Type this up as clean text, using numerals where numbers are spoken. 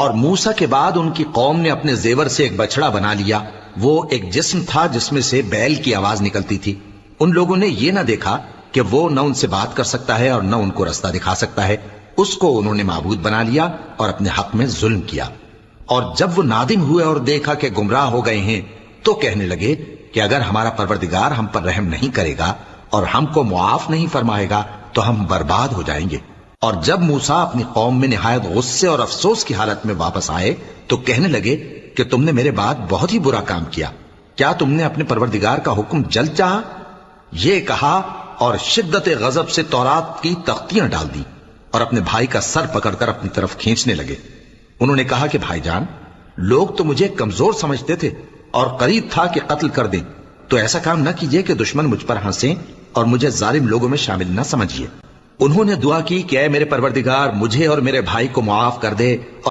اور موسیٰ کے بعد ان کی قوم نے اپنے زیور سے ایک بچڑا بنا لیا، وہ ایک جسم تھا جس میں سے بیل کی آواز نکلتی تھی۔ ان لوگوں نے یہ نہ دیکھا کہ وہ نہ ان سے بات کر سکتا ہے اور نہ ان کو رستہ دکھا سکتا ہے، اس کو انہوں نے معبود بنا لیا اور اپنے حق میں ظلم کیا۔ اور جب وہ نادم ہوئے اور دیکھا کہ گمراہ ہو گئے ہیں تو کہنے لگے کہ اگر ہمارا پروردگار ہم پر رحم نہیں کرے گا اور ہم کو معاف نہیں فرمائے گا تو ہم برباد ہو جائیں گے۔ اور جب موسیٰ اپنی قوم میں نہایت غصے اور افسوس کی حالت میں واپس آئے تو کہنے لگے کہ تم نے میرے بعد بہت ہی برا کام کیا، کیا تم نے اپنے پروردگار کا حکم جلد چاہا؟ یہ کہا اور شدت غضب سے تورات کی تختیاں ڈال دی اور اپنے بھائی کا سر پکڑ کر اپنی طرف کھینچنے لگے۔ انہوں نے کہا کہ بھائی جان، لوگ تو مجھے کمزور سمجھتے تھے اور قریب تھا کہ قتل کر دیں، تو ایسا کام نہ کیجیے کہ دشمن مجھ پر ہنسیں اور مجھے ظالم لوگوں میں شامل نہ سمجھیے۔ انہوں نے دعا کی کہ اے میرے پروردگار، مجھے اور میرے بھائی کو معاف کر دے